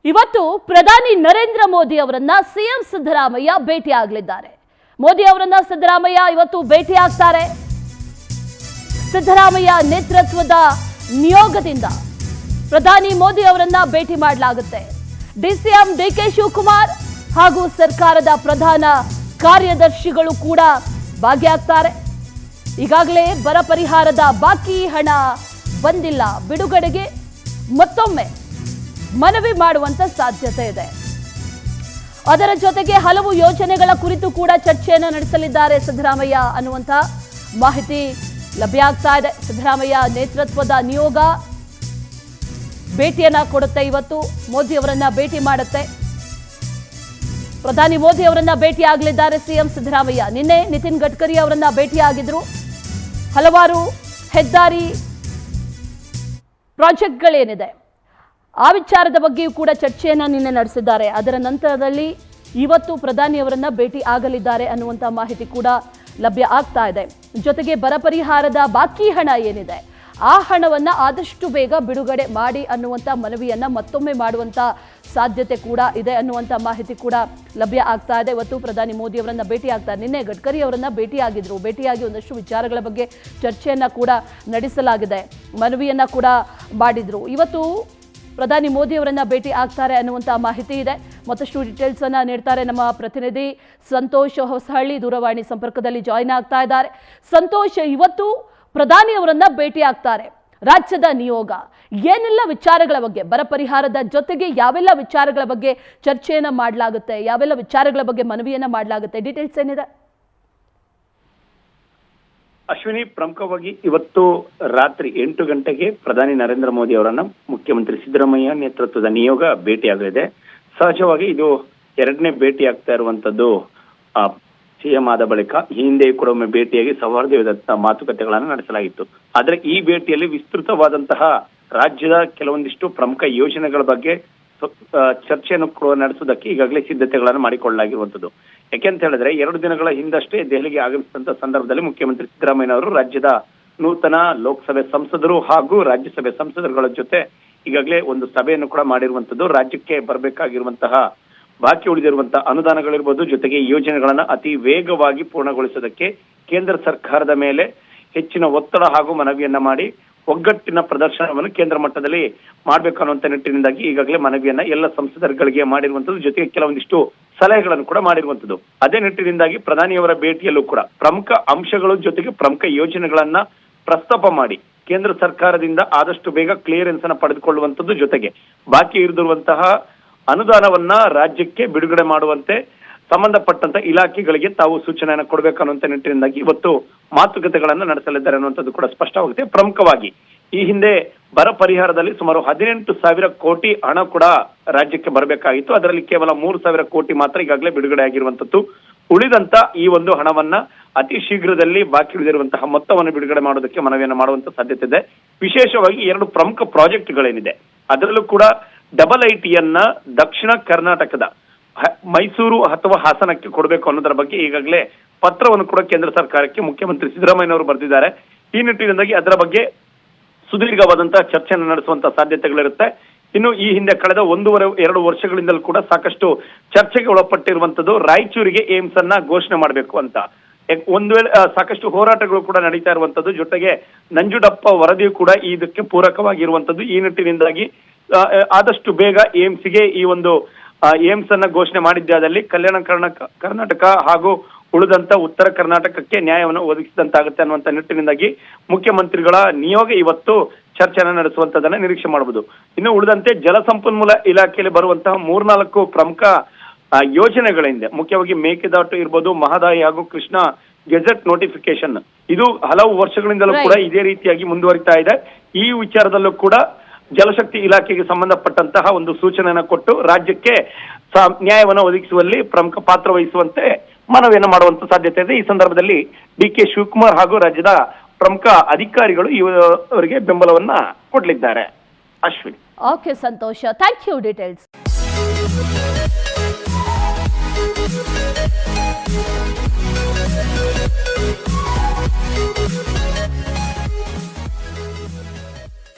ಇವತ್ತು ಪ್ರಧಾನಿ ನರೇಂದ್ರ ಮೋದಿ ಅವರನ್ನ ಸಿಎಂ ಸಿದ್ದರಾಮಯ್ಯ ಭೇಟಿ ಆಗಲಿದ್ದಾರೆ. ಮೋದಿ ಅವರನ್ನ ಸಿದ್ದರಾಮಯ್ಯ ಇವತ್ತು ಭೇಟಿ ಆಗ್ತಾರೆ. ಸಿದ್ದರಾಮಯ್ಯ ನೇತೃತ್ವದ ನಿಯೋಗದಿಂದ ಪ್ರಧಾನಿ ಮೋದಿ ಅವರನ್ನ ಭೇಟಿ ಮಾಡಲಾಗುತ್ತೆ. ಡಿಸಿಎಂ ಡಿಕೆ ಶಿವಕುಮಾರ್ ಹಾಗೂ ಸರ್ಕಾರದ ಪ್ರಧಾನ ಕಾರ್ಯದರ್ಶಿಗಳು ಕೂಡ ಭಾಗಿಯಾಗ್ತಾರೆ. ಈಗಾಗಲೇ ಬರ ಪರಿಹಾರದ ಬಾಕಿ ಹಣ ಬಂದಿಲ್ಲ, ಬಿಡುಗಡೆಗೆ ಮತ್ತೊಮ್ಮೆ ಮನವಿ ಮಾಡುವಂತ ಸಾಧ್ಯತೆ ಇದೆ. ಅದರ ಜೊತೆಗೆ ಹಲವು ಯೋಜನೆಗಳ ಕುರಿತು ಕೂಡ ಚರ್ಚೆಯನ್ನು ನಡೆಸಲಿದ್ದಾರೆ ಸಿದ್ದರಾಮಯ್ಯ ಅನ್ನುವಂತ ಮಾಹಿತಿ ಲಭ್ಯ ಆಗ್ತಾ ಇದೆ. ಸಿದ್ದರಾಮಯ್ಯ ನೇತೃತ್ವದ ನಿಯೋಗ ಭೇಟಿಯನ್ನ ಕೊಡುತ್ತೆ. ಇವತ್ತು ಮೋದಿ ಅವರನ್ನ ಭೇಟಿ ಮಾಡುತ್ತೆ. ಪ್ರಧಾನಿ ಮೋದಿ ಅವರನ್ನ ಭೇಟಿ ಆಗಲಿದ್ದಾರೆ ಸಿಎಂ ಸಿದ್ದರಾಮಯ್ಯ. ನಿನ್ನೆ ನಿತಿನ್ ಗಡ್ಕರಿ ಅವರನ್ನ ಭೇಟಿಯಾಗಿದ್ರು. ಹಲವಾರು ಹೆದ್ದಾರಿ ಪ್ರಾಜೆಕ್ಟ್ಗಳೇನಿದೆ ಆ ವಿಚಾರದ ಬಗ್ಗೆಯೂ ಕೂಡ ಚರ್ಚೆಯನ್ನ ನಿನ್ನೆ ನಡೆಸಿದ್ದಾರೆ. ಅದರ ನಂತರದಲ್ಲಿ ಇವತ್ತು ಪ್ರಧಾನಿಯವರನ್ನ ಭೇಟಿ ಆಗಲಿದ್ದಾರೆ ಅನ್ನುವಂಥ ಮಾಹಿತಿ ಕೂಡ ಲಭ್ಯ ಆಗ್ತಾ ಇದೆ. ಜೊತೆಗೆ ಬರ ಪರಿಹಾರದ ಬಾಕಿ ಹಣ ಏನಿದೆ ಆ ಹಣವನ್ನ ಆದಷ್ಟು ಬೇಗ ಬಿಡುಗಡೆ ಮಾಡಿ ಅನ್ನುವಂಥ ಮನವಿಯನ್ನ ಮತ್ತೊಮ್ಮೆ ಮಾಡುವಂತ ಸಾಧ್ಯತೆ ಕೂಡ ಇದೆ ಅನ್ನುವಂಥ ಮಾಹಿತಿ ಕೂಡ ಲಭ್ಯ ಆಗ್ತಾ ಇದೆ. ಇವತ್ತು ಪ್ರಧಾನಿ ಮೋದಿ ಅವರನ್ನ ಭೇಟಿ ಆಗ್ತಾರೆ. ನಿನ್ನೆ ಗಡ್ಕರಿ ಅವರನ್ನ ಭೇಟಿಯಾಗಿದ್ರು. ಭೇಟಿಯಾಗಿ ಒಂದಷ್ಟು ವಿಚಾರಗಳ ಬಗ್ಗೆ ಚರ್ಚೆಯನ್ನ ಕೂಡ ನಡೆಸಲಾಗಿದೆ, ಮನವಿಯನ್ನ ಕೂಡ ಮಾಡಿದ್ರು. ಇವತ್ತು ಪ್ರಧಾನಿ ಮೋದಿ ಅವರನ್ನ ಭೇಟಿ ಆಗ್ತಾರೆ ಅನ್ನುವಂಥ ಮಾಹಿತಿ ಇದೆ. ಮತ್ತಷ್ಟು ಡೀಟೇಲ್ಸ್ ಅನ್ನ ನೀಡ್ತಾರೆ ನಮ್ಮ ಪ್ರತಿನಿಧಿ ಸಂತೋಷ್ ಹೊಸಹಳ್ಳಿ. ದೂರವಾಣಿ ಸಂಪರ್ಕದಲ್ಲಿ ಜಾಯಿನ್ ಆಗ್ತಾ ಇದ್ದಾರೆ. ಸಂತೋಷ್, ಇವತ್ತು ಪ್ರಧಾನಿ ಅವರನ್ನ ಭೇಟಿ ಆಗ್ತಾರೆ ರಾಜ್ಯದ ನಿಯೋಗ. ಏನೆಲ್ಲ ವಿಚಾರಗಳ ಬಗ್ಗೆ, ಬರ ಪರಿಹಾರದ ಜೊತೆಗೆ ಯಾವೆಲ್ಲ ವಿಚಾರಗಳ ಬಗ್ಗೆ ಚರ್ಚೆಯನ್ನ ಮಾಡಲಾಗುತ್ತೆ, ಯಾವೆಲ್ಲ ವಿಚಾರಗಳ ಬಗ್ಗೆ ಮನವಿಯನ್ನ ಮಾಡಲಾಗುತ್ತೆ, ಡೀಟೇಲ್ಸ್ ಏನಿದೆ? ಅಶ್ವಿನಿ, ಪ್ರಮುಖವಾಗಿ ಇವತ್ತು ರಾತ್ರಿ 8 ಗಂಟೆಗೆ ಪ್ರಧಾನಿ ನರೇಂದ್ರ ಮೋದಿ ಅವರನ್ನ ಮುಖ್ಯಮಂತ್ರಿ ಸಿದ್ದರಾಮಯ್ಯ ನೇತೃತ್ವದ ನಿಯೋಗ ಭೇಟಿಯಾಗಲಿದೆ. ಸಹಜವಾಗಿ ಇದು 2ನೇ ಭೇಟಿ ಆಗ್ತಾ ಇರುವಂತದ್ದು ಸಿಎಂ ಆದ ಬಳಿಕ. ಈ ಹಿಂದೆ ಕೂಡ ಒಮ್ಮೆ ಭೇಟಿಯಾಗಿ ಸೌಹಾರ್ದಯುತ ಮಾತುಕತೆಗಳನ್ನು ನಡೆಸಲಾಗಿತ್ತು. ಆದ್ರೆ ಈ ಭೇಟಿಯಲ್ಲಿ ವಿಸ್ತೃತವಾದಂತಹ ರಾಜ್ಯದ ಕೆಲವೊಂದಿಷ್ಟು ಪ್ರಮುಖ ಯೋಜನೆಗಳ ಬಗ್ಗೆ ಚರ್ಚೆಯನ್ನು ಕೂಡ ನಡೆಸುವುದಕ್ಕೆ ಈಗಾಗಲೇ ಸಿದ್ಧತೆಗಳನ್ನು ಮಾಡಿಕೊಳ್ಳಲಾಗಿರುವಂತದ್ದು. ಯಾಕೆಂತ ಹೇಳಿದ್ರೆ 2 ದಿನಗಳ ಹಿಂದಷ್ಟೇ ದೆಹಲಿಗೆ ಆಗಮಿಸಿದಂತ ಸಂದರ್ಭದಲ್ಲಿ ಮುಖ್ಯಮಂತ್ರಿ ಸಿದ್ದರಾಮಯ್ಯ ಅವರು ರಾಜ್ಯದ ನೂತನ ಲೋಕಸಭೆ ಸಂಸದರು ಹಾಗೂ ರಾಜ್ಯಸಭೆ ಸಂಸದರುಗಳ ಜೊತೆ ಈಗಾಗಲೇ ಒಂದು ಸಭೆಯನ್ನು ಕೂಡ ಮಾಡಿರುವಂತದ್ದು. ರಾಜ್ಯಕ್ಕೆ ಬರಬೇಕಾಗಿರುವಂತಹ ಬಾಕಿ ಉಳಿದಿರುವಂತಹ ಅನುದಾನಗಳಿರ್ಬೋದು, ಜೊತೆಗೆ ಯೋಜನೆಗಳನ್ನ ಅತಿ ವೇಗವಾಗಿ ಪೂರ್ಣಗೊಳಿಸೋದಕ್ಕೆ ಕೇಂದ್ರ ಸರ್ಕಾರದ ಮೇಲೆ ಹೆಚ್ಚಿನ ಒತ್ತಡ ಹಾಗೂ ಮನವಿಯನ್ನ ಮಾಡಿ ಒಗ್ಗಟ್ಟಿನ ಪ್ರದರ್ಶನವನ್ನು ಕೇಂದ್ರ ಮಟ್ಟದಲ್ಲಿ ಮಾಡ್ಬೇಕು ಅನ್ನುವಂತ ನಿಟ್ಟಿನಿಂದಾಗಿ ಈಗಾಗಲೇ ಮನವಿಯನ್ನ ಎಲ್ಲ ಸಂಸದರುಗಳಿಗೆ ಮಾಡಿರುವಂತದ್ದು. ಜೊತೆಗೆ ಕೆಲವೊಂದಿಷ್ಟು ಸಲಹೆಗಳನ್ನು ಕೂಡ ಮಾಡಿರುವಂತದ್ದು. ಅದೇ ನಿಟ್ಟಿನಿಂದಾಗಿ ಪ್ರಧಾನಿಯವರ ಭೇಟಿಯಲ್ಲೂ ಕೂಡ ಪ್ರಮುಖ ಅಂಶಗಳು ಜೊತೆಗೆ ಪ್ರಮುಖ ಯೋಜನೆಗಳನ್ನ ಪ್ರಸ್ತಾಪ ಮಾಡಿ ಕೇಂದ್ರ ಸರ್ಕಾರದಿಂದ ಆದಷ್ಟು ಬೇಗ ಕ್ಲಿಯರೆನ್ಸ್ ಅನ್ನ ಪಡೆದುಕೊಳ್ಳುವಂತದ್ದು, ಜೊತೆಗೆ ಬಾಕಿ ಇರಿದಿರುವಂತಹ ಅನುದಾನವನ್ನ ರಾಜ್ಯಕ್ಕೆ ಬಿಡುಗಡೆ ಮಾಡುವಂತೆ ಸಂಬಂಧಪಟ್ಟಂತ ಇಲಾಖೆಗಳಿಗೆ ತಾವು ಸೂಚನೆಯನ್ನು ಕೊಡಬೇಕನ್ನುವಂತ ನಿಟ್ಟಿನಿಂದಾಗಿ ಇವತ್ತು ಮಾತುಕತೆಗಳನ್ನ ನಡೆಸಲಿದ್ದಾರೆ ಅನ್ನುವಂಥದ್ದು ಕೂಡ ಸ್ಪಷ್ಟವಾಗುತ್ತೆ. ಪ್ರಮುಖವಾಗಿ ಈ ಹಿಂದೆ ಬರ ಪರಿಹಾರದಲ್ಲಿ ಸುಮಾರು 18,000 ಕೋಟಿ ಹಣ ಕೂಡ ರಾಜ್ಯಕ್ಕೆ ಬರಬೇಕಾಗಿತ್ತು. ಅದರಲ್ಲಿ ಕೇವಲ 3,000 ಕೋಟಿ ಮಾತ್ರ ಈಗಾಗಲೇ ಬಿಡುಗಡೆ ಆಗಿರುವಂತದ್ದು. ಉಳಿದಂತ ಈ ಒಂದು ಹಣವನ್ನ ಅತಿ ಶೀಘ್ರದಲ್ಲಿ ಬಾಕಿ ಉಳಿದಿರುವಂತಹ ಮೊತ್ತವನ್ನು ಬಿಡುಗಡೆ ಮಾಡೋದಕ್ಕೆ ಮನವಿಯನ್ನು ಮಾಡುವಂತ ಸಾಧ್ಯತೆ ಇದೆ. ವಿಶೇಷವಾಗಿ 2 ಪ್ರಮುಖ ಪ್ರಾಜೆಕ್ಟ್ಗಳೇನಿದೆ ಅದರಲ್ಲೂ ಕೂಡ ಡಬಲ್ ಐಟಿಯನ್ನ ದಕ್ಷಿಣ ಕರ್ನಾಟಕದ ಮೈಸೂರು ಅಥವಾ ಹಾಸನಕ್ಕೆ ಕೊಡಬೇಕು ಅನ್ನೋದರ ಬಗ್ಗೆ ಈಗಾಗಲೇ ಪತ್ರವನ್ನು ಕೂಡ ಕೇಂದ್ರ ಸರ್ಕಾರಕ್ಕೆ ಮುಖ್ಯಮಂತ್ರಿ ಸಿದ್ದರಾಮಯ್ಯನವರು ಬರೆದಿದ್ದಾರೆ. ಈ ನಿಟ್ಟಿನಿಂದಾಗಿ ಅದರ ಬಗ್ಗೆ ಸುದೀರ್ಘವಾದಂತಹ ಚರ್ಚೆಯನ್ನು ನಡೆಸುವಂತಹ ಸಾಧ್ಯತೆಗಳಿರುತ್ತೆ. ಇನ್ನು ಈ ಹಿಂದೆ ಕಳೆದ 1.5-2 ವರ್ಷಗಳಿಂದಲೂ ಕೂಡ ಸಾಕಷ್ಟು ಚರ್ಚೆಗೆ ಒಳಪಟ್ಟಿರುವಂತದ್ದು ರಾಯಚೂರಿಗೆ ಏಮ್ಸ್ ಅನ್ನ ಘೋಷಣೆ ಮಾಡಬೇಕು ಅಂತ. ಒಂದು ವೇಳೆ ಸಾಕಷ್ಟು ಹೋರಾಟಗಳು ಕೂಡ ನಡೀತಾ ಇರುವಂತದ್ದು. ಜೊತೆಗೆ ನಂಜುಂಡಪ್ಪ ವರದಿಯು ಕೂಡ ಇದಕ್ಕೆ ಪೂರಕವಾಗಿರುವಂತದ್ದು. ಈ ನಿಟ್ಟಿನಿಂದಾಗಿ ಆದಷ್ಟು ಬೇಗ ಏಮ್ಸ್ಗೆ ಈ ಒಂದು ಏಮ್ಸ್ ಅನ್ನ ಘೋಷಣೆ ಮಾಡಿದ್ದಾದಲ್ಲಿ ಕಲ್ಯಾಣ ಕರ್ನಾಟಕ ಹಾಗೂ ಉಳಿದಂತ ಉತ್ತರ ಕರ್ನಾಟಕಕ್ಕೆ ನ್ಯಾಯವನ್ನು ಒದಗಿಸಿದಂತಾಗುತ್ತೆ ಅನ್ನುವಂತ ನಿಟ್ಟಿನಿಂದಾಗಿ ಮುಖ್ಯಮಂತ್ರಿಗಳ ನಿಯೋಗ ಇವತ್ತು ಚರ್ಚೆಯನ್ನು ನಡೆಸುವಂತದನ್ನ ನಿರೀಕ್ಷೆ ಮಾಡಬಹುದು. ಇನ್ನು ಉಳಿದಂತೆ ಜಲಸಂಪನ್ಮೂಲ ಇಲಾಖೆಯಲ್ಲಿ ಬರುವಂತಹ 3-4 ಪ್ರಮುಖ ಯೋಜನೆಗಳಿಂದ ಮುಖ್ಯವಾಗಿ ಮೇಕೆದಾಟು ಇರ್ಬೋದು, ಮಹದಾಯಿ ಹಾಗೂ ಕೃಷ್ಣ ಗೆಜೆಟ್ ನೋಟಿಫಿಕೇಶನ್ ಇದು ಹಲವು ವರ್ಷಗಳಿಂದಲೂ ಕೂಡ ಇದೇ ರೀತಿಯಾಗಿ ಮುಂದುವರಿತಾ ಇದೆ. ಈ ವಿಚಾರದಲ್ಲೂ ಕೂಡ ಜಲಶಕ್ತಿ ಇಲಾಖೆಗೆ ಸಂಬಂಧಪಟ್ಟಂತಹ ಒಂದು ಸೂಚನೆಯನ್ನು ಕೊಟ್ಟು ರಾಜ್ಯಕ್ಕೆ ನ್ಯಾಯವನ್ನು ಒದಗಿಸುವಲ್ಲಿ ಪ್ರಮುಖ ಪಾತ್ರ ವಹಿಸುವಂತೆ ಮನವಿಯನ್ನು ಮಾಡುವಂತ ಸಾಧ್ಯತೆ ಇದೆ. ಈ ಸಂದರ್ಭದಲ್ಲಿ ಡಿಕೆ ಶಿವಕುಮಾರ್ ಹಾಗೂ ರಾಜ್ಯದ ಪ್ರಮುಖ ಅಧಿಕಾರಿಗಳು ಇವರಿಗೆ ಬೆಂಬಲವನ್ನ ಕೊಡಲಿದ್ದಾರೆ. ಅಶ್ವಿನಿ. ಓಕೆ ಸಂತೋಷ, ಥ್ಯಾಂಕ್ ಯು. ಡೀಟೇಲ್ಸ್